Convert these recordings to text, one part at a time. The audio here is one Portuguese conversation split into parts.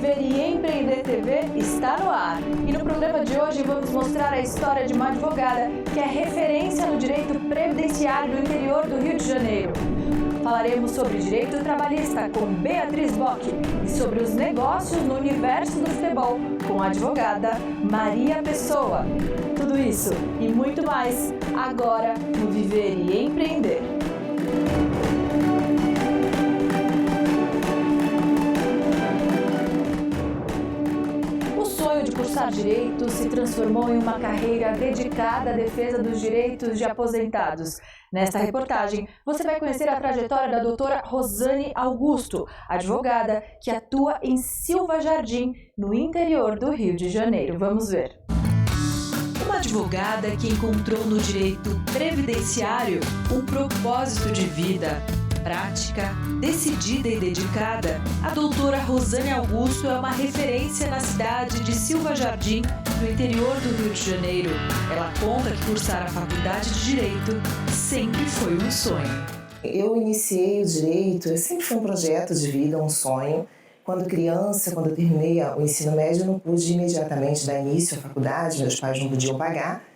Viver e Empreender TV está no ar. E no programa de hoje vamos mostrar a história de uma advogada que é referência no direito previdenciário no interior do Rio de Janeiro. Falaremos sobre direito trabalhista com Beatriz Bock e sobre os negócios no universo do futebol com a advogada Maria Pessoa. Tudo isso e muito mais agora no Viver e Empreender. O sonho de cursar direito se transformou em uma carreira dedicada à defesa dos direitos de aposentados. Nesta reportagem, você vai conhecer a trajetória da doutora Rosane Augusto, advogada que atua em Silva Jardim, no interior do Rio de Janeiro. Vamos ver. Uma advogada que encontrou no direito previdenciário um propósito de vida. Prática, decidida e dedicada, a doutora Rosane Augusto é uma referência na cidade de Silva Jardim, no interior do Rio de Janeiro. Ela conta que cursar a faculdade de Direito sempre foi um sonho. Eu iniciei o Direito, sempre foi um projeto de vida, um sonho. Quando criança, quando eu terminei o ensino médio, eu não pude imediatamente dar início à faculdade, meus pais não podiam pagar.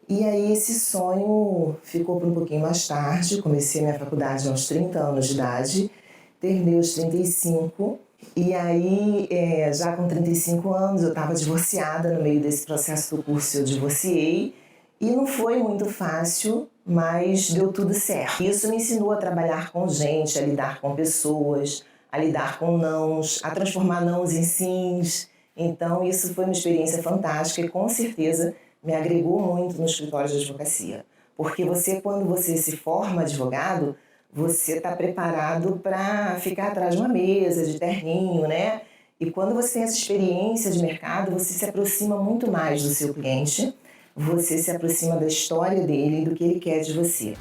E aí esse sonho ficou para um pouquinho mais tarde. Comecei minha faculdade aos 30 anos de idade, terminei aos 35. E aí, já com 35 anos, eu estava divorciada. No meio desse processo do curso eu divorciei. E não foi muito fácil, mas deu tudo certo. Isso me ensinou a trabalhar com gente, a lidar com pessoas, a lidar com nãos, a transformar nãos em sims. Então isso foi uma experiência fantástica e com certeza me agregou muito no escritório de advocacia. Porque quando você se forma advogado, você está preparado para ficar atrás de uma mesa, de terninho, né? E quando você tem essa experiência de mercado, você se aproxima muito mais do seu cliente, você se aproxima da história dele e do que ele quer de você.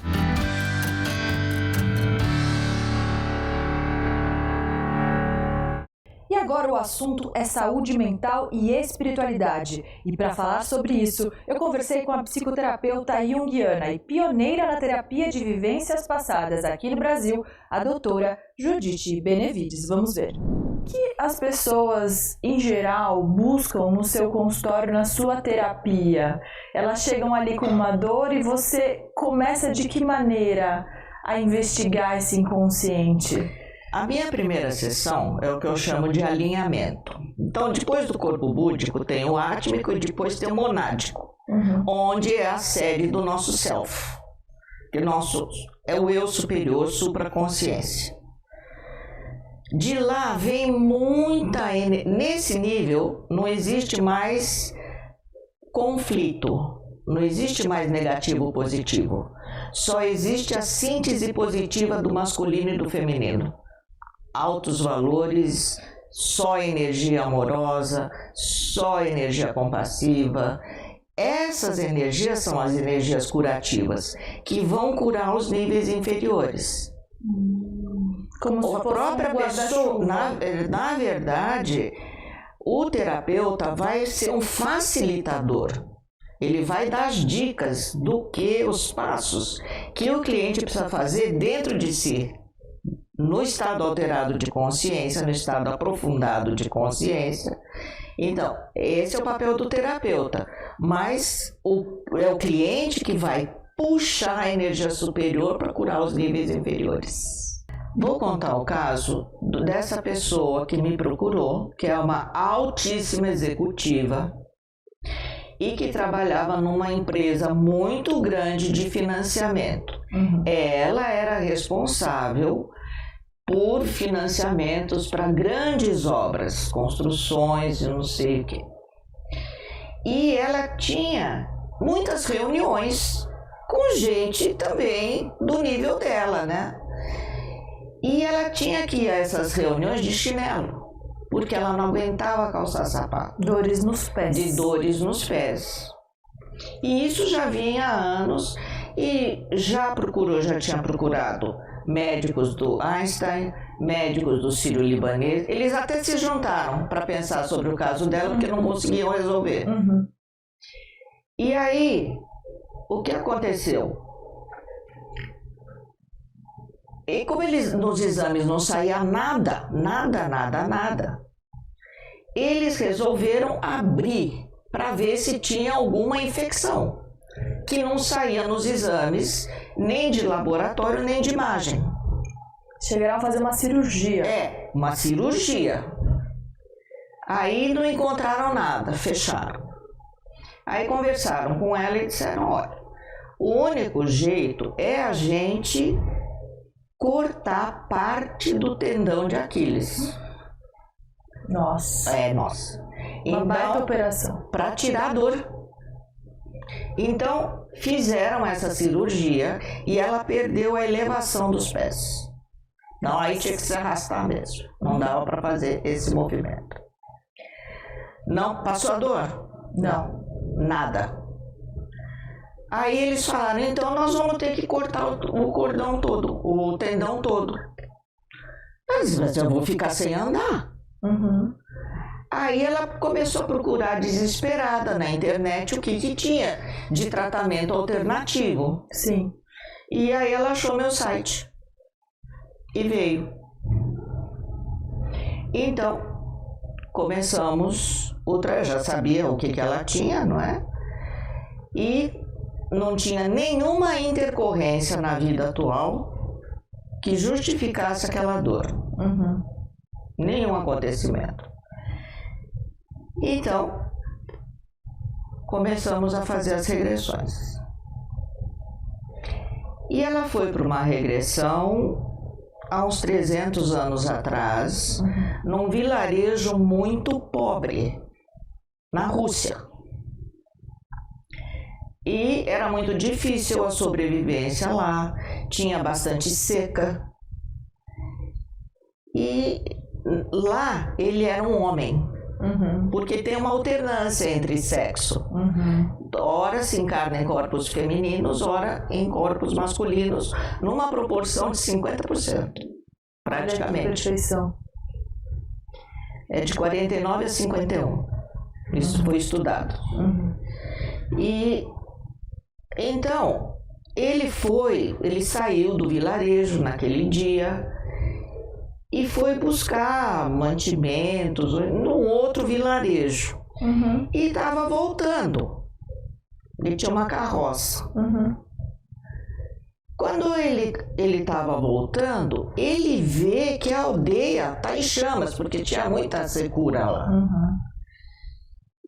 E agora o assunto é saúde mental e espiritualidade. E para falar sobre isso, eu conversei com a psicoterapeuta junguiana e pioneira na terapia de vivências passadas aqui no Brasil, a doutora Judite Benevides. Vamos ver. O que as pessoas, em geral, buscam no seu consultório, na sua terapia? Elas chegam ali com uma dor e você começa de que maneira a investigar esse inconsciente? A minha primeira sessão é o que eu chamo de alinhamento. Então, depois do corpo búdico, tem o átmico e depois tem o monádico, onde é a sede do nosso self, que é o eu superior, supraconsciência. De lá vem muita energia. Nesse nível, não existe mais conflito, não existe mais negativo ou positivo. Só existe a síntese positiva do masculino e do feminino. Altos valores, só energia amorosa, só energia compassiva. Essas energias são as energias curativas, que vão curar os níveis inferiores. Como a própria pessoa, na verdade, o terapeuta vai ser um facilitador. Ele vai dar as dicas os passos que o cliente precisa fazer dentro de si. No estado alterado de consciência, no estado aprofundado de consciência. Então, esse é o papel do terapeuta, mas é o cliente que vai puxar a energia superior para curar os níveis inferiores. Vou contar o caso dessa pessoa que me procurou, que é uma altíssima executiva e que trabalhava numa empresa muito grande de financiamento. Ela era responsável por financiamentos para grandes obras, construções e não sei o quê. E ela tinha muitas reuniões com gente também do nível dela, né? E ela tinha que ir a essas reuniões de chinelo, porque ela não aguentava calçar sapato. Dores nos pés. De dores nos pés. E isso já vinha há anos e já tinha procurado médicos do Einstein, médicos do Sírio-Libanês. Eles até se juntaram para pensar sobre o caso dela, porque não conseguiam resolver. E aí, o que aconteceu? E como nos exames não saía nada, eles resolveram abrir para ver se tinha alguma infecção, que não saía nos exames, nem de laboratório, nem de imagem. Chegaram a fazer uma cirurgia. Uma cirurgia. Aí não encontraram nada, fecharam. Aí conversaram com ela e disseram, olha, o único jeito é a gente cortar parte do tendão de Aquiles. Nossa. Nossa. Uma baita operação. Para tirar a dor. Então, fizeram essa cirurgia e ela perdeu a elevação dos pés. Não, aí tinha que se arrastar mesmo. Não dava para fazer esse movimento. Não passou a dor? Não. Nada. Aí eles falaram, então nós vamos ter que cortar o cordão todo, o tendão todo. Mas eu vou ficar sem andar. Uhum. Aí ela começou a procurar desesperada na internet o que tinha de tratamento alternativo. Sim. E aí ela achou meu site. E veio. Então, começamos, eu já sabia o que ela tinha, não é? E não tinha nenhuma intercorrência na vida atual que justificasse aquela dor. Uhum. Nenhum acontecimento. Então, começamos a fazer as regressões. E ela foi para uma regressão há uns 300 anos atrás, num vilarejo muito pobre, na Rússia. E era muito difícil a sobrevivência lá, tinha bastante seca. E lá ele era um homem, porque tem uma alternância entre sexo. Ora se encarna em corpos femininos, ora em corpos masculinos, numa proporção de 50%, praticamente. Perfeição. É de 49 a 51. Isso foi estudado. E então, ele saiu do vilarejo naquele dia e foi buscar mantimentos num outro vilarejo. E estava voltando. Ele tinha uma carroça. Quando ele estava voltando, ele vê que a aldeia está em chamas, porque tinha muita secura lá.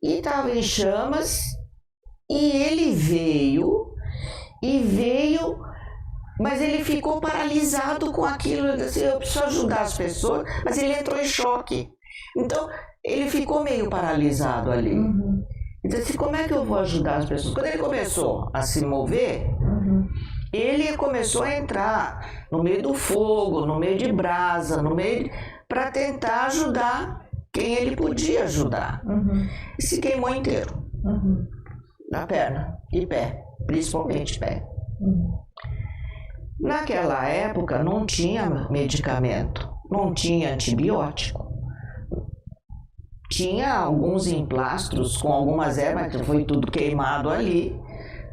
E estava em chamas, e ele veio, mas ele ficou paralisado com aquilo. Ele disse, eu preciso ajudar as pessoas, mas ele entrou em choque. Então, ele ficou meio paralisado ali. Ele disse, como é que eu vou ajudar as pessoas? Quando ele começou a se mover, ele começou a entrar no meio do fogo, no meio de brasa, para tentar ajudar quem ele podia ajudar. E se queimou inteiro. Na perna e pé, principalmente pé. Naquela época não tinha medicamento, não tinha antibiótico. Tinha alguns emplastros com algumas ervas, que foi tudo queimado ali,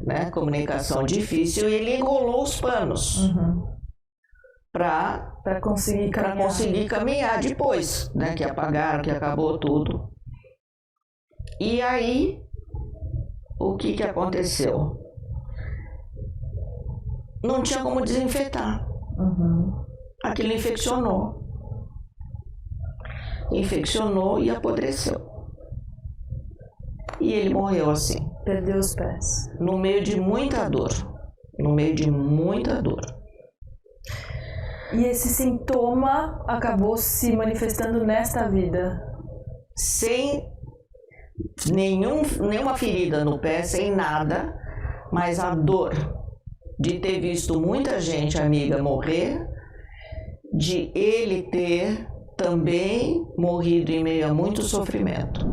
né? Comunicação difícil, e ele enrolou os panos para conseguir caminhar depois, né? Que apagaram, que acabou tudo. E aí, o que aconteceu? Não tinha como desinfetar. Aquilo infeccionou. Infeccionou e apodreceu. E ele morreu assim. Perdeu os pés. No meio de muita dor. No meio de muita dor. E esse sintoma acabou se manifestando nesta vida? Sem nenhuma ferida no pé, sem nada, mas a dor de ter visto muita gente amiga morrer, de ele ter também morrido em meio a muito sofrimento.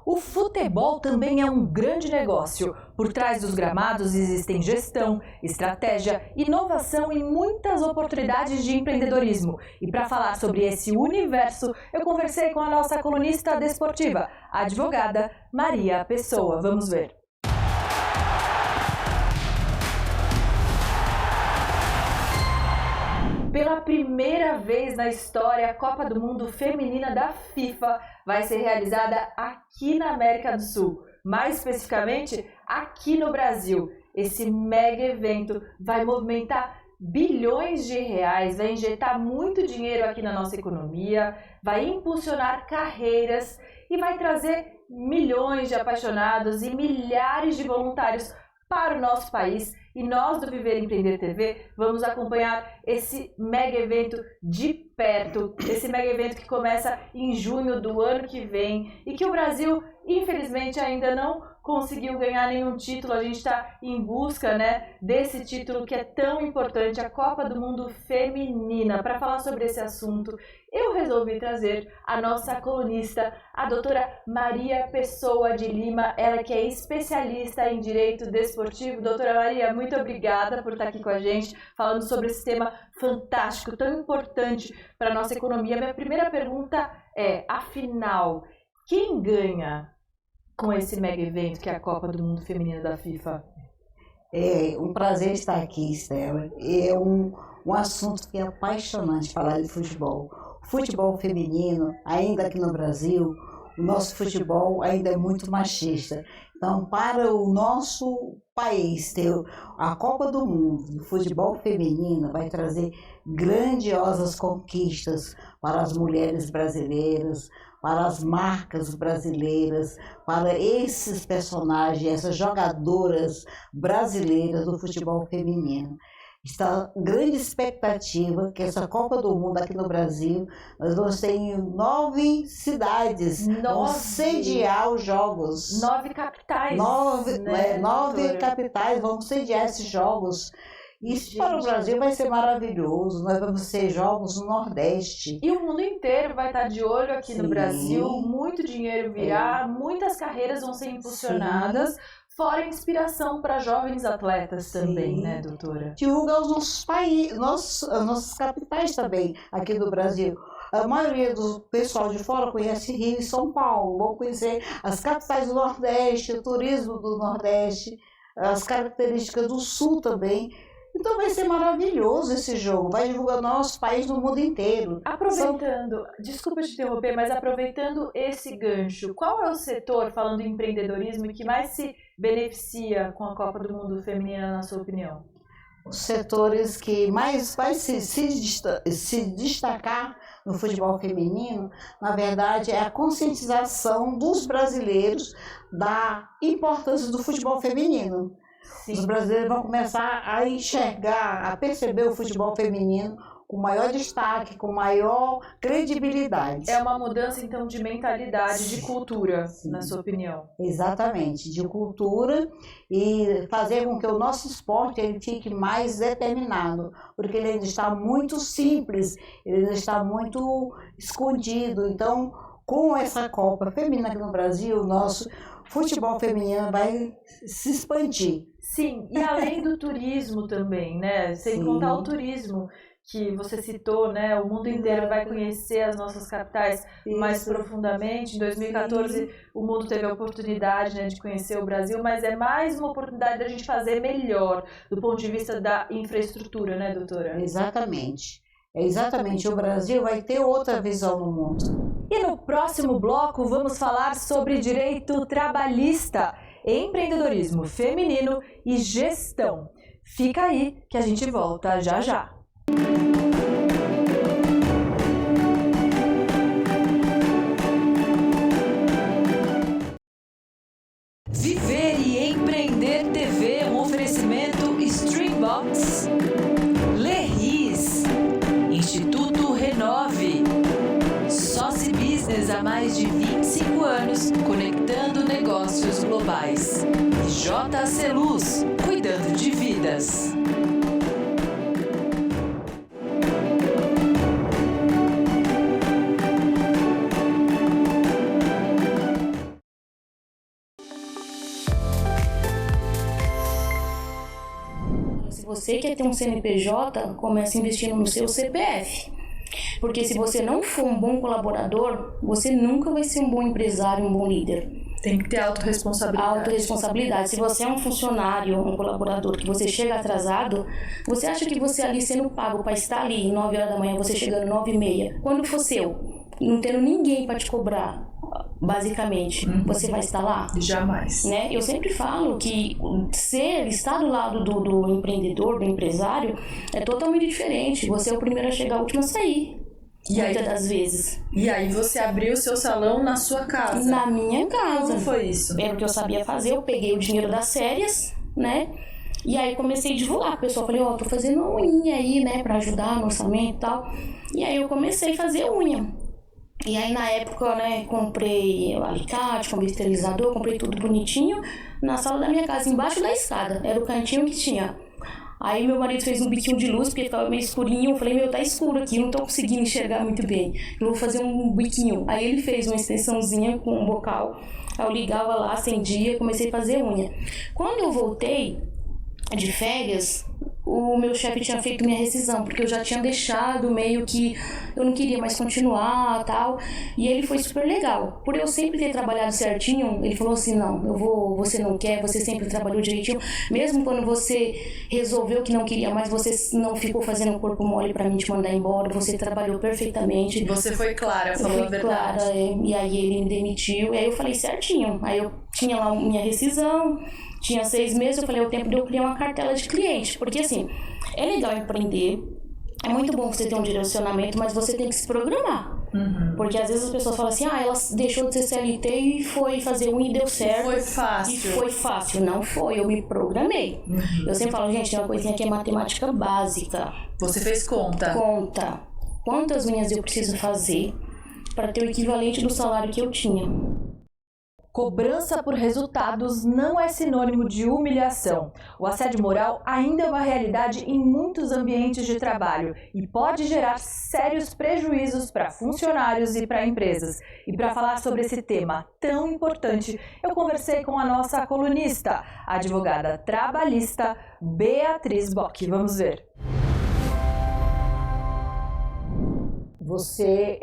O futebol também é um grande negócio. Por trás dos gramados existem gestão, estratégia, inovação e muitas oportunidades de empreendedorismo. E para falar sobre esse universo, eu conversei com a nossa colunista desportiva, a advogada Maria Pessoa. Vamos ver. Pela primeira vez na história, a Copa do Mundo Feminina da FIFA vai ser realizada aqui na América do Sul, mais especificamente aqui no Brasil. Esse mega evento vai movimentar bilhões de reais, vai injetar muito dinheiro aqui na nossa economia, vai impulsionar carreiras e vai trazer milhões de apaixonados e milhares de voluntários para o nosso país. E nós do Viver Empreender TV vamos acompanhar esse mega evento de perto, esse mega evento que começa em junho do ano que vem e que o Brasil, infelizmente, ainda não conseguiu ganhar nenhum título. A gente está em busca, né, desse título que é tão importante, a Copa do Mundo Feminina. Para falar sobre esse assunto, eu resolvi trazer a nossa colunista, a doutora Maria Pessoa de Lima, ela que é especialista em Direito Desportivo. Doutora Maria, muito obrigada por estar aqui com a gente, falando sobre esse tema fantástico, tão importante para a nossa economia. Minha primeira pergunta é, afinal, quem ganha com esse mega evento que é a Copa do Mundo Feminino da FIFA? É um prazer estar aqui, Estela. É um assunto que é apaixonante falar de futebol. Futebol feminino, ainda aqui no Brasil, o nosso futebol ainda é muito machista. Então, para o nosso país ter a Copa do Mundo de futebol feminino, vai trazer grandiosas conquistas para as mulheres brasileiras, para as marcas brasileiras, para esses personagens, essas jogadoras brasileiras do futebol feminino. Está grande expectativa que essa Copa do Mundo aqui no Brasil, nós vamos ter 9 cidades, vão sediar os jogos. 9 capitais. 9 capitais vão sediar esses jogos. Isso para o Brasil vai ser maravilhoso. Nós vamos ter jogos no Nordeste. E o mundo inteiro vai estar de olho aqui no Brasil. Muito dinheiro virá, muitas carreiras vão ser impulsionadas. Fora inspiração para jovens atletas também, né, doutora? Divulgar os nossos países, as nossas capitais também aqui do Brasil. A maioria do pessoal de fora conhece Rio e São Paulo, vão conhecer as capitais do Nordeste, o turismo do Nordeste, as características do Sul também. Então vai ser maravilhoso esse jogo, vai divulgar nosso país no mundo inteiro. Aproveitando, desculpa te interromper, mas aproveitando esse gancho, qual é o setor, falando em empreendedorismo, que mais se beneficia com a Copa do Mundo Feminina, na sua opinião? Os setores que mais vai se destacar no futebol feminino, na verdade, é a conscientização dos brasileiros da importância do futebol feminino. Sim. Os brasileiros vão começar a enxergar, a perceber o futebol feminino com maior destaque, com maior credibilidade. É uma mudança, então, de mentalidade, de cultura, na sua opinião? Exatamente, de cultura, e fazer com que o nosso esporte ele fique mais determinado, porque ele ainda está muito simples, ele ainda está muito escondido. Então, com essa Copa Feminina aqui no Brasil, o nosso futebol feminino vai se expandir. Sim, e além do turismo também, né? Sem contar o turismo que você citou, né? O mundo inteiro vai conhecer as nossas capitais mais profundamente. Em 2014, o mundo teve a oportunidade, né, de conhecer o Brasil, mas é mais uma oportunidade da gente fazer melhor, do ponto de vista da infraestrutura, né, doutora? Exatamente. Exatamente, o Brasil vai ter outra visão no mundo. E no próximo bloco vamos falar sobre direito trabalhista, empreendedorismo feminino e gestão. Fica aí que a gente volta já já. Viver e Empreender TV, um oferecimento Streambox, Lerris, Instituto Renove, Soci Business há mais de 25 anos, conectando negócios globais. E JC Luz, cuidando de vidas. Se você quer ter um CNPJ, comece investindo no seu CPF. Porque se você não for um bom colaborador, você nunca vai ser um bom empresário, um bom líder. Tem que ter autorresponsabilidade. Autorresponsabilidade. Se você é um funcionário, um colaborador, que você chega atrasado, você acha que você ali sendo pago para estar ali 9 horas da manhã, você chegando 9h30, quando for seu, não tendo ninguém para te cobrar, basicamente, você vai estar lá? Jamais. Né? Eu sempre falo que estar do lado do empreendedor, do empresário, é totalmente diferente. Você é o primeiro a chegar, o último a sair. Muitas das vezes. E aí você abriu o seu salão na sua casa? Na minha casa. Como foi isso? Era o que eu sabia fazer, eu peguei o dinheiro das férias, né? E aí comecei a divulgar pro pessoal. Falei, tô fazendo uma unha aí, né? Pra ajudar no orçamento e tal. E aí eu comecei a fazer unha. E aí na época, né, comprei o alicate, comprei esterilizador, comprei tudo bonitinho na sala da minha casa, embaixo da escada. Era o cantinho que tinha. Aí meu marido fez um biquinho de luz, porque ficava meio escurinho. Eu falei, tá escuro aqui, não tô conseguindo enxergar muito bem. Eu vou fazer um biquinho. Aí ele fez uma extensãozinha com um bocal. Aí eu ligava lá, acendia, comecei a fazer unha. Quando eu voltei de férias, o meu chefe tinha feito minha rescisão, porque eu já tinha deixado meio que eu não queria mais continuar, tal. E ele foi super legal. Por eu sempre ter trabalhado certinho, ele falou assim, não, você não quer, você sempre trabalhou direitinho. Mesmo quando você resolveu que não queria mais, você não ficou fazendo corpo mole pra mim te mandar embora, você trabalhou perfeitamente. Você foi clara, falou a verdade. Clara, e aí ele me demitiu, e aí eu falei certinho. Aí eu tinha lá minha rescisão, tinha 6 meses, eu falei, é o tempo de eu criar uma cartela de cliente. Porque assim, é legal empreender, é muito bom você ter um direcionamento, mas você tem que se programar. Porque às vezes as pessoas falam assim, ela deixou de ser CLT e foi fazer unha e deu certo. Foi fácil. E foi fácil. Não foi, eu me programei. Eu sempre falo, gente, tem uma coisinha que é matemática básica. Você fez conta? Conta. Quantas unhas eu preciso fazer para ter o equivalente do salário que eu tinha? Cobrança por resultados não é sinônimo de humilhação. O assédio moral ainda é uma realidade em muitos ambientes de trabalho e pode gerar sérios prejuízos para funcionários e para empresas. E para falar sobre esse tema tão importante, eu conversei com a nossa colunista, a advogada trabalhista Beatriz Bock. Vamos ver. Você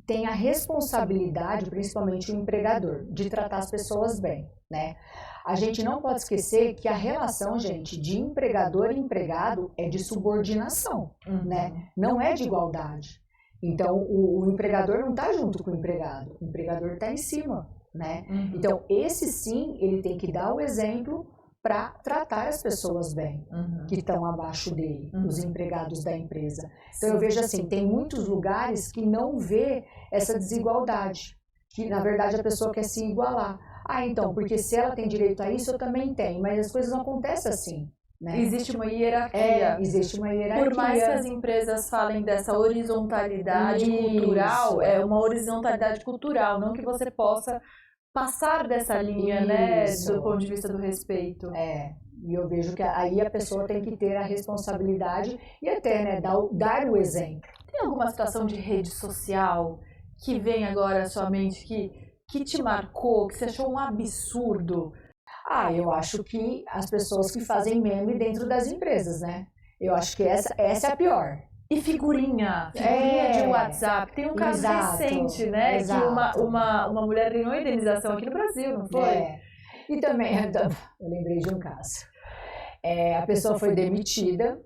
tem a responsabilidade, principalmente o empregador, de tratar as pessoas bem, né? A gente não pode esquecer que a relação, gente, de empregador e empregado é de subordinação, né? Não é de igualdade. Então, o empregador não está junto com o empregador está em cima, né? Então, esse sim, ele tem que dar o exemplo para tratar as pessoas bem, que estão abaixo dele, os empregados da empresa. Então eu vejo assim, tem muitos lugares que não vê essa desigualdade, que na verdade a pessoa quer se igualar. Então, porque se ela tem direito a isso, eu também tenho, mas as coisas não acontecem assim. Né? Existe uma hierarquia. Existe uma hierarquia. Por mais que as empresas falem dessa horizontalidade cultural, é uma horizontalidade cultural, não que você possa passar dessa linha, né, do ponto de vista do respeito. E eu vejo que aí a pessoa tem que ter a responsabilidade e até, né, dar o exemplo. Tem alguma situação de rede social que vem agora à sua mente que te marcou, que você achou um absurdo? Eu acho que as pessoas que fazem meme dentro das empresas, né? Eu acho que essa é a pior. E figurinha de WhatsApp. Tem um caso recente, né? Que uma mulher ganhou indenização aqui no Brasil, não foi? E também, eu lembrei de um caso. A pessoa foi demitida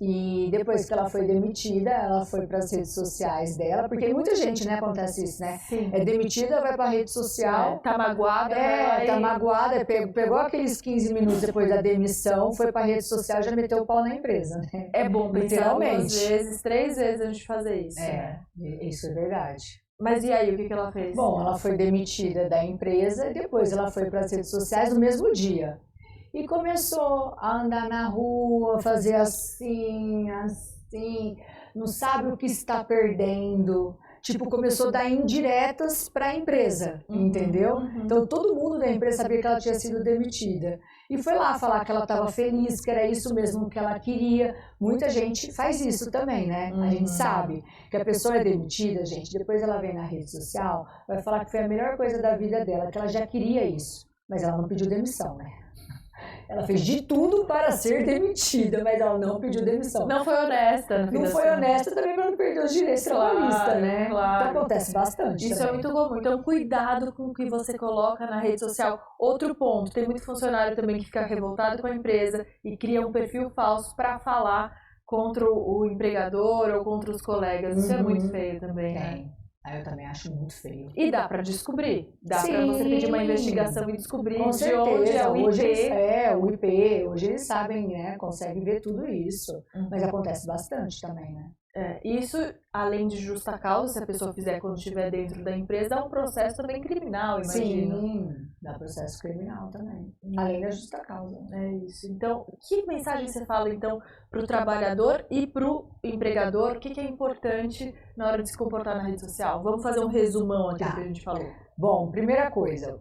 e depois que ela foi demitida, ela foi para as redes sociais dela, porque muita gente, né, acontece isso, né? Sim. É demitida, vai para a rede social. Tá magoada. Tá magoada, pegou aqueles 15 minutos depois da demissão, foi para a rede social e já meteu o pau na empresa, né? É bom pensar 2 literalmente. vezes, 3 vezes antes de fazer isso. Isso é verdade. Mas e aí, o que ela fez? Bom, ela foi demitida da empresa e depois ela foi para as redes sociais no mesmo dia. E começou a andar na rua, fazer assim, não sabe o que está perdendo. Tipo, começou a dar indiretas para a empresa, entendeu? Então, todo mundo da empresa sabia que ela tinha sido demitida. E foi lá falar que ela estava feliz, que era isso mesmo que ela queria. Muita gente faz isso também, né? A gente sabe que a pessoa é demitida, gente, depois ela vem na rede social, vai falar que foi a melhor coisa da vida dela, que ela já queria isso. Mas ela não pediu demissão, né? Ela fez de tudo para ser demitida, mas ela não pediu demissão. Não foi honesta. Não foi honesta também para não perder os direitos trabalhistas, né? Claro. Então acontece bastante. Isso também. é muito comum. Então, cuidado com o que você coloca na rede social. Outro ponto, tem muito funcionário também que fica revoltado com a empresa e cria um perfil falso para falar contra o empregador ou contra os colegas. Isso é muito feio também, né? Aí eu também acho muito feio. E dá para descobrir. Dá Sim. para você pedir uma investigação e descobrir Com de onde é o IP. O IP. Hoje eles sabem, né? Conseguem ver tudo isso. Mas acontece bastante também, né? Isso, além de justa causa, se a pessoa fizer quando estiver dentro da empresa, dá um processo também criminal, imagino. Sim, dá processo criminal também. Além da justa causa. É isso. Então, que mensagem você fala, então, para o trabalhador e para o empregador? O que é importante na hora de se comportar na rede social? Vamos fazer um resumão aqui do que a gente falou. Bom, primeira coisa,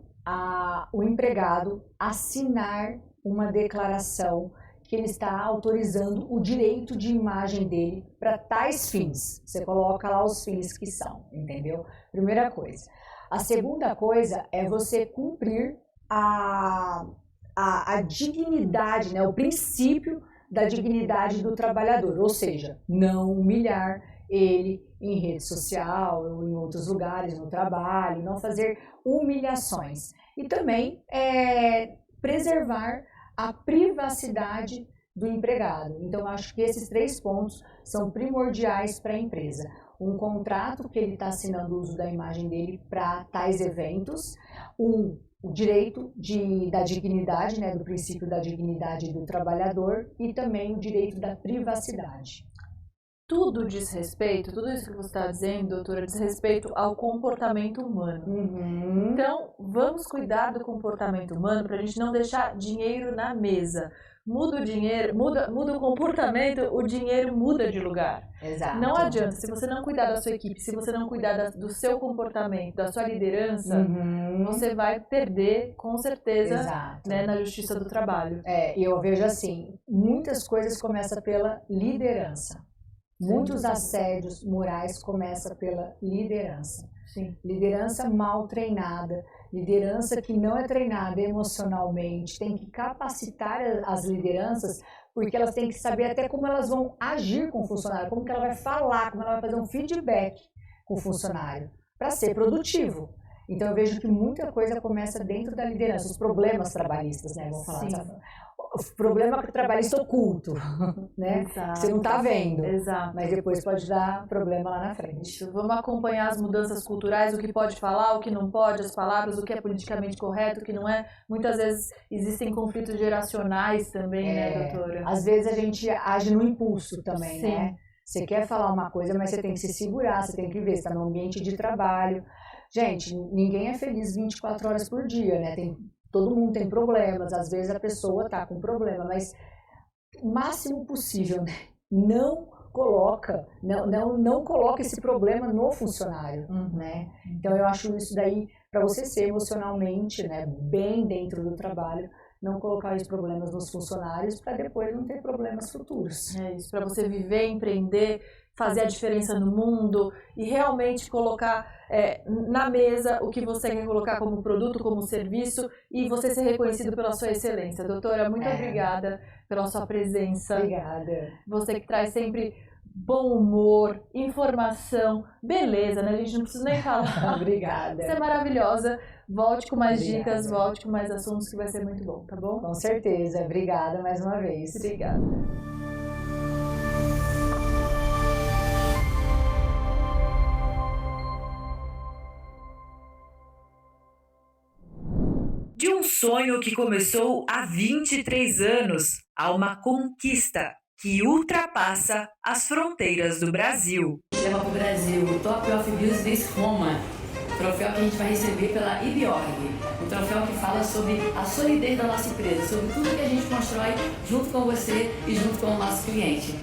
o empregado assinar uma declaração que ele está autorizando o direito de imagem dele para tais fins. Você coloca lá os fins que são, entendeu? Primeira coisa. A segunda coisa é você cumprir a dignidade, né? O princípio da dignidade do trabalhador, ou seja, não humilhar ele em rede social ou em outros lugares, no trabalho, não fazer humilhações. E também preservar a privacidade do empregado. Então, acho que esses 3 pontos são primordiais para a empresa. Um contrato que ele está assinando o uso da imagem dele para tais eventos, o direito da dignidade, né, do princípio da dignidade do trabalhador e também o direito da privacidade. Tudo diz respeito, tudo isso que você está dizendo, doutora, diz respeito ao comportamento humano. Então, vamos cuidar do comportamento humano para a gente não deixar dinheiro na mesa. Muda o dinheiro, muda o comportamento, o dinheiro muda de lugar. Exato. Não adianta, se você não cuidar da sua equipe, se você não cuidar do seu comportamento, da sua liderança, você vai perder, com certeza, né, na justiça do trabalho. Eu vejo assim, muitas coisas começam pela liderança. Muitos assédios morais começam pela liderança. Sim. Liderança mal treinada, liderança que não é treinada emocionalmente, tem que capacitar as lideranças, porque elas têm que saber até como elas vão agir com o funcionário, como que ela vai falar, como ela vai fazer um feedback com o funcionário, para ser produtivo. Então eu vejo que muita coisa começa dentro da liderança, os problemas trabalhistas, né? Vamos falar. O problema trabalhista oculto, né? Exato. Você não está vendo, Exato. mas depois pode dar problema lá na frente. Vamos acompanhar as mudanças culturais, o que pode falar, o que não pode, as palavras, o que é politicamente correto, o que não é. Muitas vezes existem conflitos geracionais também, né, doutora? Às vezes a gente age no impulso também, né? Você quer falar uma coisa, mas você tem que se segurar, você tem que ver, você está no ambiente de trabalho. Gente, ninguém é feliz 24 horas por dia, né? Todo mundo tem problemas, às vezes a pessoa está com problema, mas o máximo possível, né? Não coloca esse problema no funcionário, né? Então eu acho isso daí, para você ser emocionalmente, né, bem dentro do trabalho, não colocar os problemas nos funcionários para depois não ter problemas futuros. É isso, para você viver, empreender, fazer a diferença no mundo e realmente colocar na mesa o que você quer colocar como produto, como serviço e você ser reconhecido pela sua excelência. Doutora, muito obrigada pela sua presença. Obrigada. Você que traz sempre bom humor, informação, beleza, né? A gente não precisa nem falar. Obrigada. Você é maravilhosa. Volte com mais dicas, volte com mais assuntos que vai ser muito bom, tá bom? Com certeza. Obrigada mais uma vez. Obrigada. De um sonho que começou há 23 anos a uma conquista que ultrapassa as fronteiras do Brasil. Leva para o Brasil o Top of Business Roma, troféu que a gente vai receber pela IBORG, o troféu que fala sobre a solidez da nossa empresa, sobre tudo que a gente constrói junto com você e junto com o nosso cliente.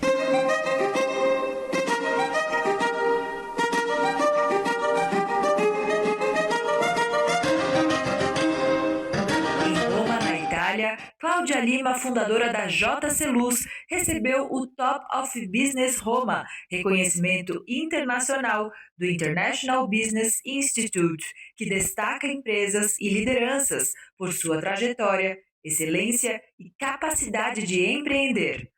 Cláudia Lima, fundadora da JC Luz, recebeu o Top of Business Roma, reconhecimento internacional do International Business Institute, que destaca empresas e lideranças por sua trajetória excelência e capacidade de empreender.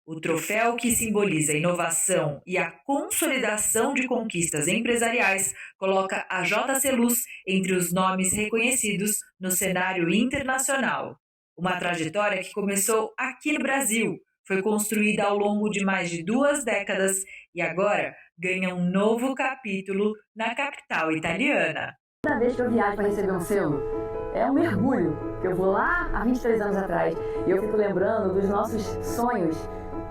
O troféu, que simboliza a inovação e a consolidação de conquistas empresariais, coloca a JC Luz entre os nomes reconhecidos no cenário internacional. Uma trajetória que começou aqui no Brasil, foi construída ao longo de mais de 2 décadas e agora ganha um novo capítulo na capital italiana. Cada vez que eu viajo para receber um selo, é um mergulho, que eu vou lá há 23 anos atrás e eu fico lembrando dos nossos sonhos,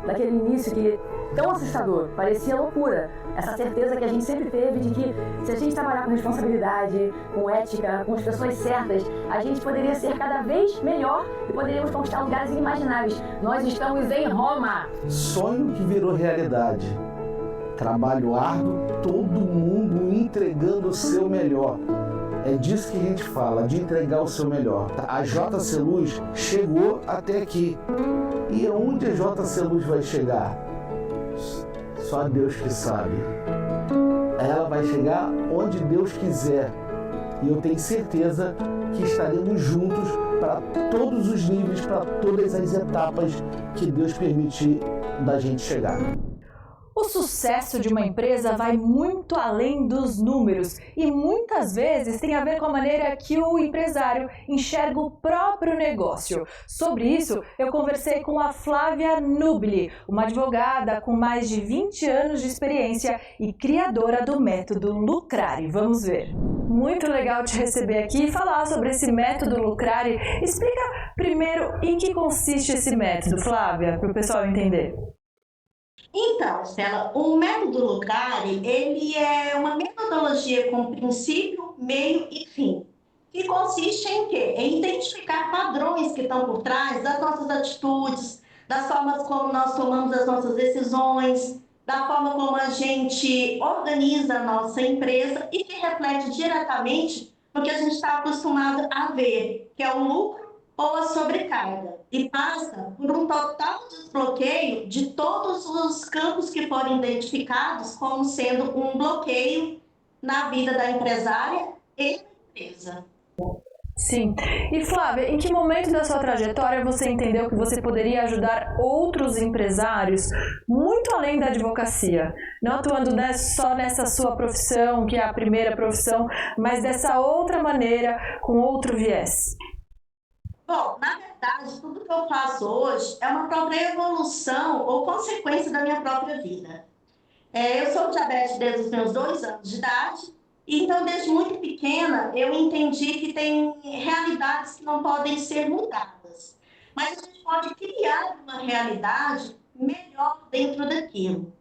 daquele início que tão assustador, parecia loucura. Essa certeza que a gente sempre teve de que se a gente trabalhar com responsabilidade, com ética, com as pessoas certas, a gente poderia ser cada vez melhor e poderíamos conquistar lugares inimagináveis. Nós estamos em Roma. Sonho que virou realidade. Trabalho árduo, todo mundo entregando o seu melhor. É disso que a gente fala, de entregar o seu melhor. A JC Luz chegou até aqui. E aonde a JC Luz vai chegar? Só Deus que sabe. Ela vai chegar onde Deus quiser. E eu tenho certeza que estaremos juntos para todos os níveis, para todas as etapas que Deus permitir da gente chegar. O sucesso de uma empresa vai muito além dos números e muitas vezes tem a ver com a maneira que o empresário enxerga o próprio negócio. Sobre isso, eu conversei com a Flávia Nubili, uma advogada com mais de 20 anos de experiência e criadora do método Lucrare. Vamos ver. Muito legal te receber aqui e falar sobre esse método Lucrare. Explica primeiro em que consiste esse método, Flávia, para o pessoal entender. Então, Stella, o método Lucrare, ele é uma metodologia com princípio, meio e fim, que consiste em quê? Em identificar padrões que estão por trás das nossas atitudes, das formas como nós tomamos as nossas decisões, da forma como a gente organiza a nossa empresa e que reflete diretamente no que a gente está acostumado a ver, que é o lucro ou a sobrecarga, e passa por um total desbloqueio de todos os campos que foram identificados como sendo um bloqueio na vida da empresária e da empresa. Sim. E Flávia, em que momento da sua trajetória você entendeu que você poderia ajudar outros empresários muito além da advocacia? Não atuando só nessa sua profissão, que é a primeira profissão, mas dessa outra maneira, com outro viés? Bom, na verdade, tudo que eu faço hoje é uma própria evolução ou consequência da minha própria vida. Eu sou diabética desde os meus 2 anos de idade, então desde muito pequena eu entendi que tem realidades que não podem ser mudadas, mas a gente pode criar uma realidade melhor dentro daquilo.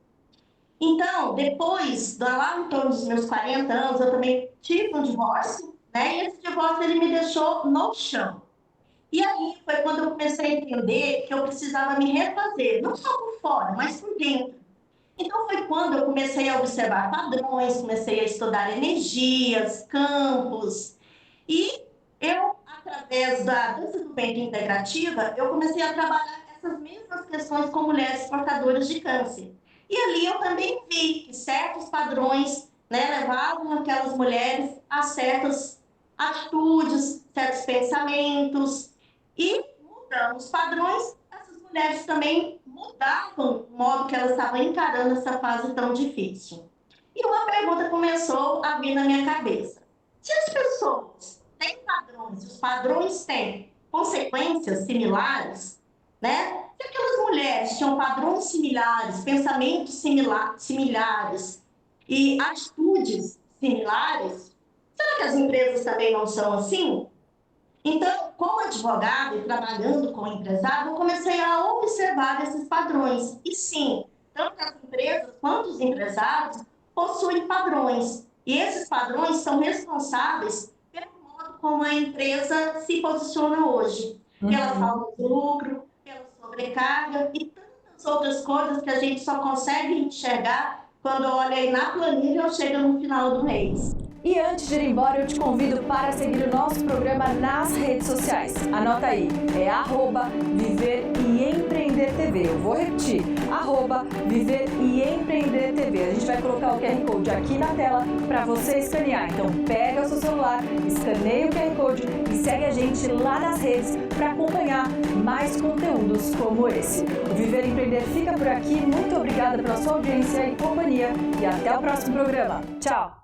Então, depois, lá em torno dos meus 40 anos, eu também tive um divórcio, né? E esse divórcio ele me deixou no chão. E aí foi quando eu comecei a entender que eu precisava me refazer, não só por fora, mas por dentro. Então foi quando eu comecei a observar padrões, comecei a estudar energias, campos. E eu, através da dança do ventre integrativa, eu comecei a trabalhar essas mesmas questões com mulheres portadoras de câncer. E ali eu também vi que certos padrões, né, levavam aquelas mulheres a certas atitudes, certos pensamentos. E mudando os padrões, essas mulheres também mudavam o modo que elas estavam encarando essa fase tão difícil. E uma pergunta começou a vir na minha cabeça. Se as pessoas têm padrões, os padrões têm consequências similares, né? Se aquelas mulheres tinham padrões similares, pensamentos similares e atitudes similares, será que as empresas também não são assim? Então, como advogada e trabalhando com empresário, eu comecei a observar esses padrões. E sim, tanto as empresas quanto os empresários possuem padrões. E esses padrões são responsáveis pelo modo como a empresa se posiciona hoje. Pela falta de lucro, pela sobrecarga e tantas outras coisas que a gente só consegue enxergar quando olha aí na planilha ou chega no final do mês. E antes de ir embora, eu te convido para seguir o nosso programa nas redes sociais. Anota aí, é @Viver e Empreender TV. Eu vou repetir, @Viver e Empreender TV. A gente vai colocar o QR Code aqui na tela para você escanear. Então pega o seu celular, escaneia o QR Code e segue a gente lá nas redes para acompanhar mais conteúdos como esse. O Viver e Empreender fica por aqui. Muito obrigada pela sua audiência e companhia e até o próximo programa. Tchau!